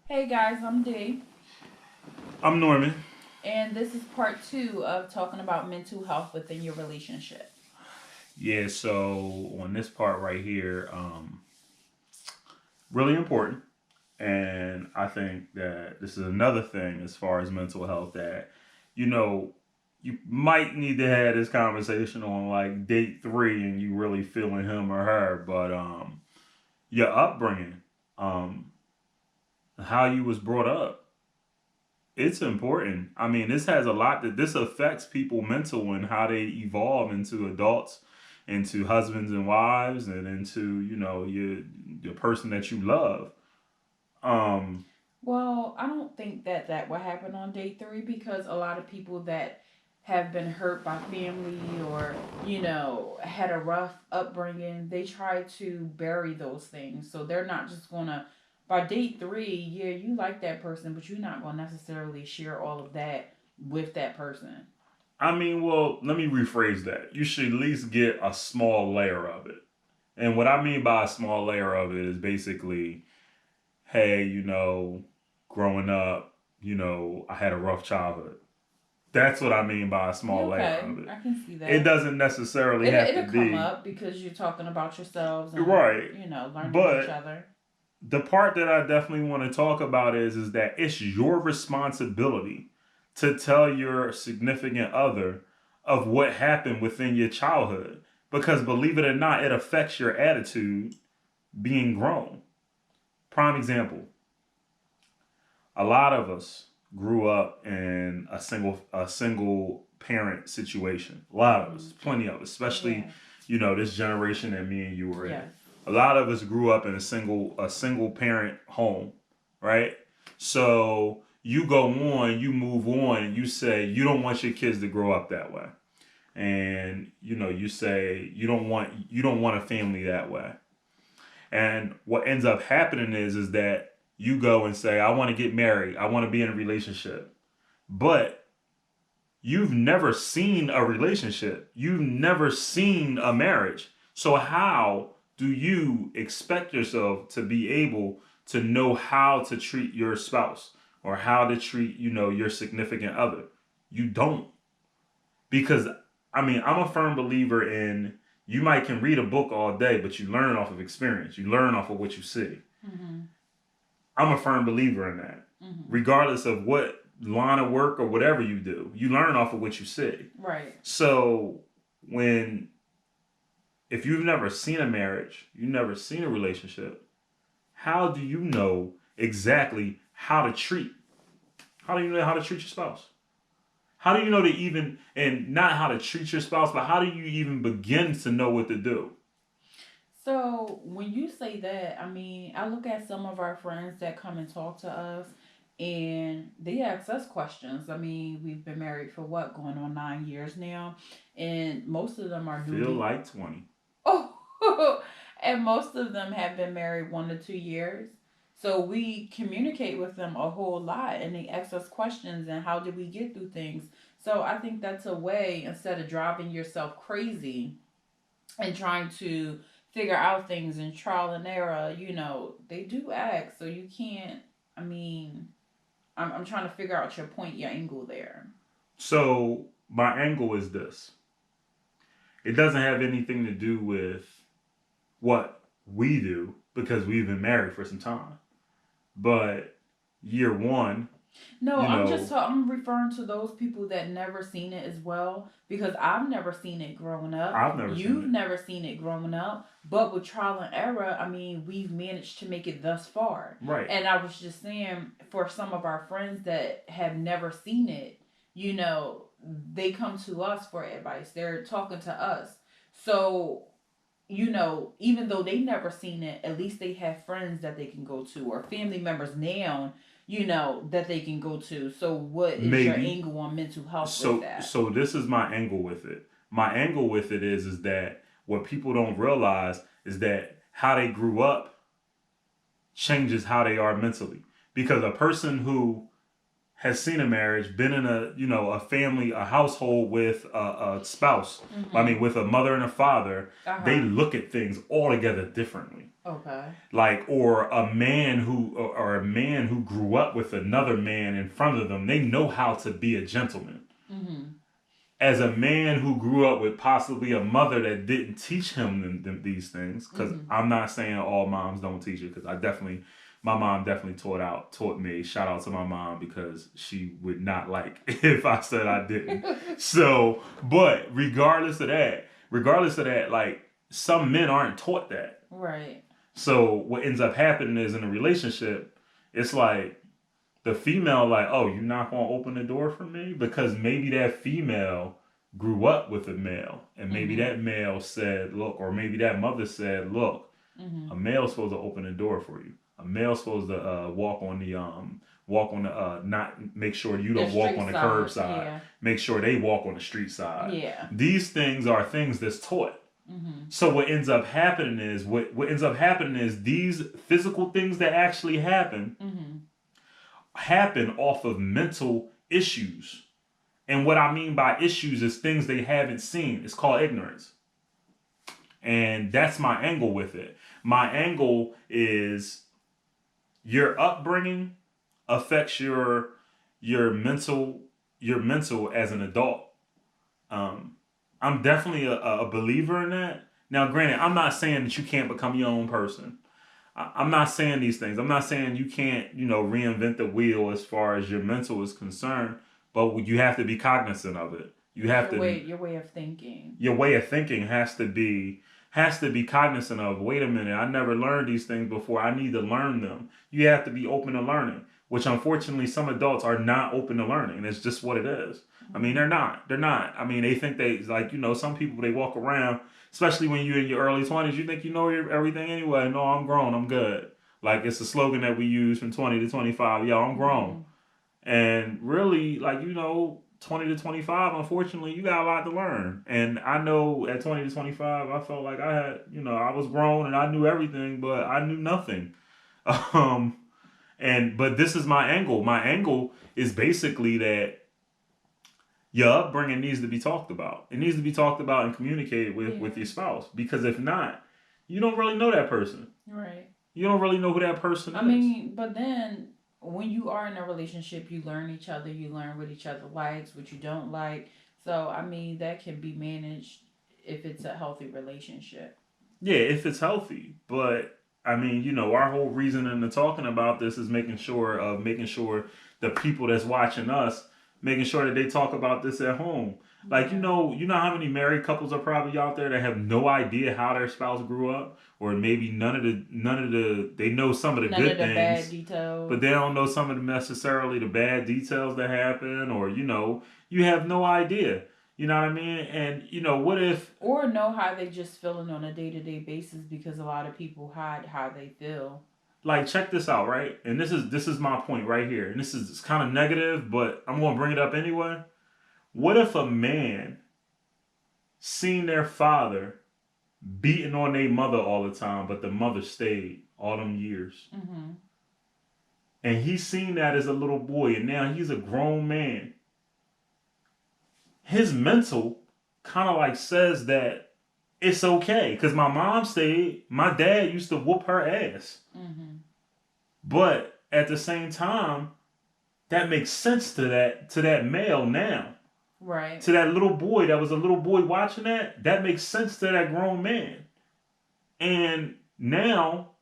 Hey guys, I'm Dee, I'm Norman. and this is part two of talking about mental health within your relationship. Yeah, so on this part right here, really important. And I think that this is another thing as far as mental health that, you know, you might need to have this conversation on like date three and you really feeling him or her. But your upbringing, um, how you was brought up, it's important. I mean, this has a lot that this affects people mental and how they evolve into adults, into husbands and wives, and into your person that you love. Um, Well, I don't think that that will happen on day three because a lot of people that have been hurt by family or, had a rough upbringing, they try to bury those things. So they're not just going to, by date three, yeah, you like that person, but you're not going to necessarily share all of that with that person. I mean, well, let me rephrase that. You should at least get a small layer of it. And what I mean by a small layer of it is basically, hey, growing up, I had a rough childhood. That's what I mean by a Yeah, small layer okay, of it. I can see It that. doesn't necessarily have to It'll come be up because you're talking about yourselves and right. learning each But other. the part that I definitely want to talk about is that it's your responsibility to tell your significant other of what happened within your childhood. Because believe it or not, it affects your attitude being grown. Prime example, a lot of us grew up in a single parent situation. A lot of Hmm. us, plenty of us, especially Yeah. this generation that me and you were in. Yes. A lot of us grew up in a single parent home, right? So you go on, you move on, and you say you don't want your kids to grow up that way, and you say you don't want a family that way. And what ends up happening is that you go and say, I want to get married. I want to be in a relationship. But you've never seen a relationship. You've never seen a marriage. So how do you expect yourself to be able to know how to treat your spouse or how to treat, your significant other? You don't. Because I mean, I'm a firm believer in you might can read a book all day, but you learn off of experience. You learn off of what you see. Hmm. I'm a firm believer in that. Hmm. Regardless of what line of work or whatever you do, you learn off of what you see. Right. So when if you've never seen a marriage, you've never seen a relationship, how do you know exactly how to treat? How do you know how to treat your spouse? How do you know to even and not how to treat your spouse, but how do you even begin to know what to do? So when you say that, I mean, I look at some of our friends that come and talk to us and they ask us questions. I mean, we've been married for what, going on 9 years now, and most of them are Feel newly. like 20. Oh, and most of them have been married 1 to 2 years. So we communicate with them a whole lot and they ask us questions and how did we get through things. So I think that's a way, instead of driving yourself crazy and trying to figure out things and trial and error, they do ask. So you can't, I mean, I'm trying to figure out your point, your angle there. So my angle is this. It doesn't have anything to do with what we do because we've been married for some time. But year one, No, you know, I'm referring to those people that never seen it as well because I've never seen it growing up. I've never seen You've it. never seen it growing up, but with trial and error, I mean, we've managed to make it thus far. Right. And I was just saying, for some of our friends that have never seen it, you know, they come to us for advice. They're talking to us. So, even though they never seen it, at least they have friends that they can go to or family members now, that they can go to. So what is your Maybe. angle on mental health with So that? so this is my angle with it. My angle with it is that what people don't realize is that how they grew up changes how they are mentally. Because a person who has seen a marriage, been in a family, a household with a spouse. I mean, with a mother and a father, they look at things altogether differently. Okay. Like, or a man who grew up with another man in front of them, they know how to be a gentleman. As a man who grew up with possibly a mother that didn't teach him these things, because I'm not saying all moms don't teach it, because my mom definitely taught me. Shout out to my mom, because she would not like if I said I didn't. So, but regardless of that, like, some men aren't taught that. Right. So what ends up happening is, in a relationship, it's like the female, like, oh, you're not gonna open the door for me, because maybe that female grew up with a male, and maybe that male said, look, or maybe that mother said, look, a male's supposed to open the door for you. A male's supposed to not make sure you don't walk on the curb side. Yeah. Make sure they walk on the street side. Yeah. These things are things that's taught. So what ends up happening is these physical things that actually happen off of mental issues. And what I mean by issues is things they haven't seen. It's called ignorance. And that's my angle with it. My angle is your upbringing affects your mental as an adult. I'm definitely a believer in that. Now, granted, I'm not saying that you can't become your own person. I'm not saying these things. I'm not saying you can't, reinvent the wheel as far as your mental is concerned, but you have to be cognizant of it. You have your way of thinking. Your way of thinking has to be cognizant of, wait a minute, I never learned these things before. I need to learn them. You have to be open to learning, which unfortunately some adults are not open to learning. And it's just what it is. I mean, they're not. I mean, they think some people, they walk around, especially when you're in your early 20s, you think you know everything anyway. No, I'm grown. I'm good. Like, it's a slogan that we use from 20 to 25. Yo, I'm grown. And really, 20 to 25, unfortunately, you got a lot to learn. And I know at 20 to 25, I felt like I had, I was grown and I knew everything, but I knew nothing. But this is my angle. My angle is basically that your upbringing needs to be talked about. It needs to be talked about and communicated with your spouse. Because if not, you don't really know that person. Right. You don't really know who that person is. I mean, but then when you are in a relationship, you learn each other. You learn what each other likes, what you don't like. So, I mean, that can be managed if it's a healthy relationship. Yeah, if it's healthy. But, I mean, our whole reason in talking about this is making sure the people that's watching us, making sure that they talk about this at home. Like, you know how many married couples are probably out there that have no idea how their spouse grew up, or maybe none of the they know some of the good things, bad details, but they don't know some of necessarily the bad details that happen, or you have no idea. You know what I mean? And what if, or know how they just feeling on a day-to-day basis, because a lot of people hide how they feel. Like, check this out, right? And this is my point right here. And this is kind of negative, but I'm going to bring it up anyway. What if a man seen their father beating on their mother all the time, but the mother stayed all them years? Mm-hmm. And he seen that as a little boy, and now he's a grown man. His mental kind of says that it's okay, because my mom stayed. My dad used to whoop her ass. Mm-hmm. But at the same time, that makes sense to that male now. Right. To that little boy that was a little boy watching that makes sense to that grown man. And now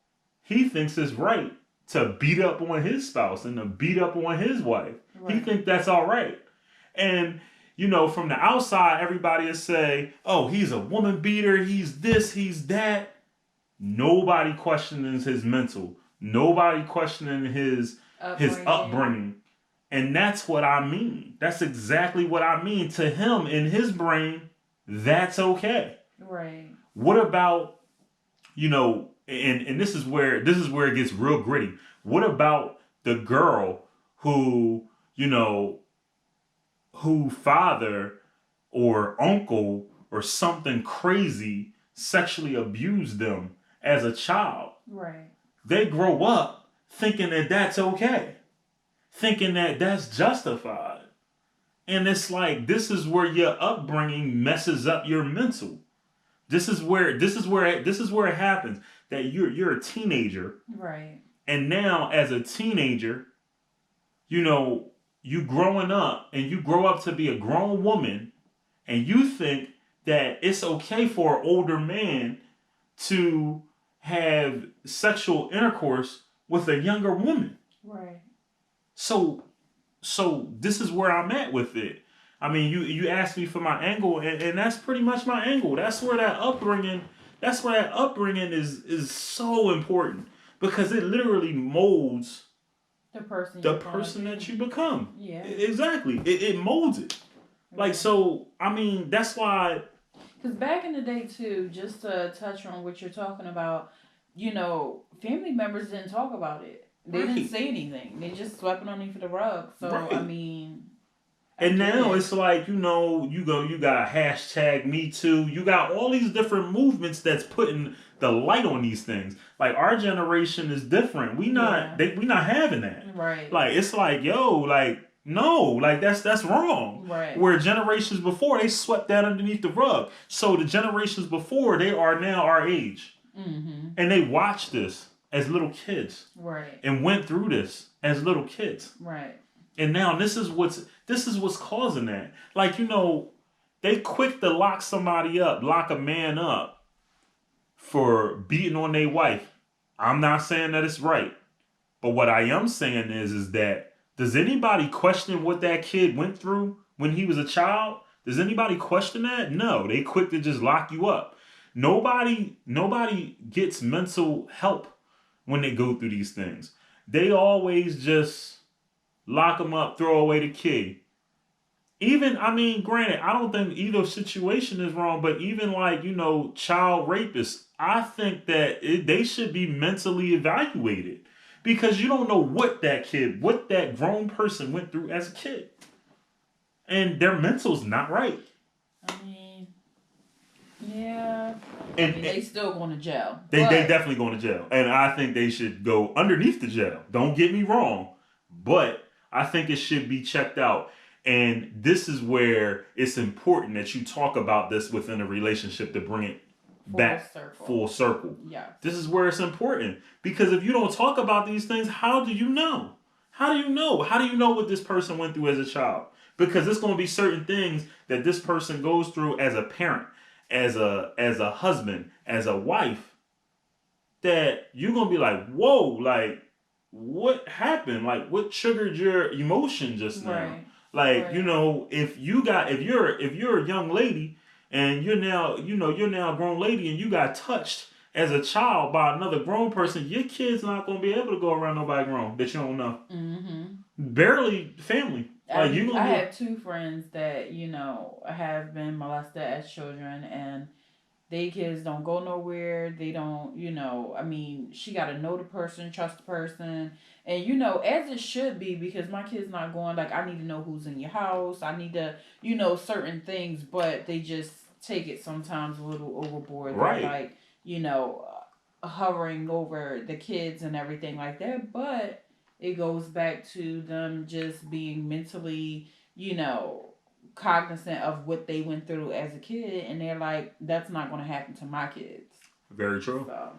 he thinks it's right to beat up on his spouse and to beat up on his wife. Right. He thinks that's all right. And from the outside, everybody will say, oh, he's a woman beater, he's this, he's that. Nobody questioning his mental. Nobody questioning his upbringing. And that's what I mean. That's exactly what I mean. To him, in his brain, that's okay. Right. What about, and this is where it gets real gritty. What about the girl who father or uncle or something crazy sexually abused them as a child? Right. They grow up thinking that that's okay. thinking that that's justified. And it's like this is where your upbringing messes up your mental. This is where it happens that you're a teenager, Right. and now as a teenager, you know, you growing up and you grow up to be a grown woman, and you think that it's okay for an older man to have sexual intercourse with a younger woman. Right. So this is where I'm at with it. I mean, you asked me for my angle, and that's pretty much my angle. That's where that upbringing is so important because it literally molds the person that you become. Yeah. Exactly. It molds it. Like, so, I mean, that's why. Because back in the day, too, just to touch on what you're talking about, family members didn't talk about it. They didn't say anything. They just swept it underneath the rug. So, Right. I mean. And now it's like, you got hashtag Me Too. You got all these different movements that's putting the light on these things. Like, our generation is different. We not having that. Right. Like, it's like, yo, like, no, like that's wrong. Right. Where generations before they swept that underneath the rug. So the generations before, they are now our age. Mm-hmm. And they watched this as little kids. Right. And went through this as little kids. Right. And now this is what's causing that. Like, they quick to lock a man up for beating on their wife. I'm not saying that it's right. But what I am saying is that does anybody question what that kid went through when he was a child? Does anybody question that? No, they quick to just lock you up. Nobody gets mental help when they go through these things. They always just lock them up, throw away the key. Even, I mean, granted, I don't think either situation is wrong, but even like, child rapists, I think that they should be mentally evaluated because you don't know what that grown person went through as a kid. And their mental's not right. I mean, yeah. And they still going to jail. They definitely going to jail. And I think they should go underneath the jail. Don't get me wrong. But I think it should be checked out. And this is where it's important that you talk about this within a relationship to bring it full circle. Yeah. This is where it's important. Because if you don't talk about these things, how do you know? How do you know? How do you know what this person went through as a child? Because there's going to be certain things that this person goes through as a parent, as a husband, as a wife, that you're going to be like, whoa, like, what happened? Like, what triggered your emotion just now? Right. Like, right. if you're a young lady and you're now a grown lady and you got touched as a child by another grown person, your kid's not going to be able to go around nobody grown that you don't know. Mm-hmm. Barely family. I have two friends that, have been molested as children, and they kids don't go nowhere. They don't, she got to know the person, trust the person. And, as it should be, because my kid's not going, like, I need to know who's in your house. I need to, certain things, but they just take it sometimes a little overboard. Right. They're like, hovering over the kids and everything like that. But it goes back to them just being mentally, cognizant of what they went through as a kid, and they're like, that's not going to happen to my kids. Very true. So.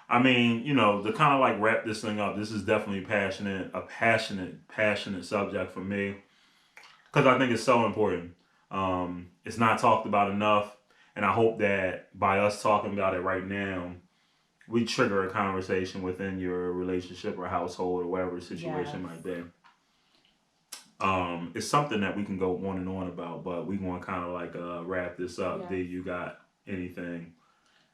I mean, to kind of like wrap this thing up, this is definitely a passionate subject for me because I think it's so important. It's not talked about enough, and I hope that by us talking about it right now, we trigger a conversation within your relationship or household or whatever the situation might be. It's something that we can go on and on about, but we want to kind of like wrap this up. Yeah. Do you got anything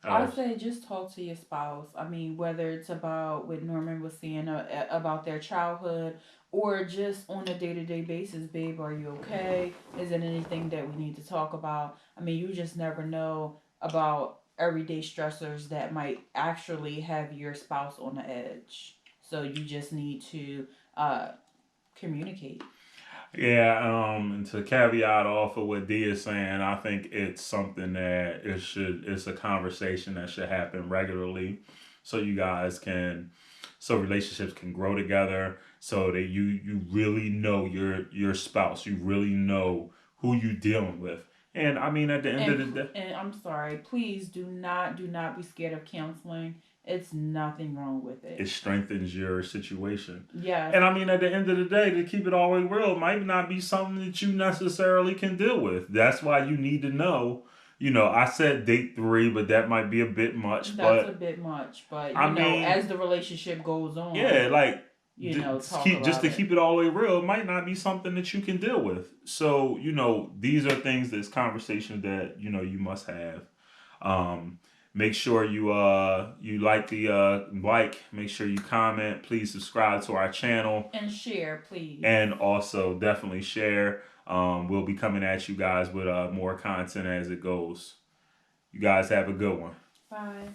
else? I would say just talk to your spouse. I mean, whether it's about what Norman was saying about their childhood or just on a day-to-day basis. Babe, are you okay? Is there anything that we need to talk about? I mean, you just never know about everyday stressors that might actually have your spouse on the edge. So you just need to communicate. Yeah, and to caveat off of what Dee is saying, I think it's something that it's a conversation that should happen regularly so relationships can grow together. so that you really know your spouse, you really know who you dealing with. And I mean, at the end of the day, And I'm sorry, please do not be scared of counseling. It's nothing wrong with it it. strengthens your situation. Yes, And I mean, at the end of the day, to keep it all the way real, it might not be something that you necessarily can deal with. That's why you need to know. I said date three, but that might be a bit much. that's a But bit much, but I as mean, the relationship goes on, yeah, like talk just about to it. keep it all the way real, it might not be something that you can deal with. So these are things that's conversations that you must have. Um, Make sure you like make sure you comment. Please subscribe to our channel, And share, please. and also definitely share. We'll be coming at you guys with more content as it goes. You guys have a good one. Bye.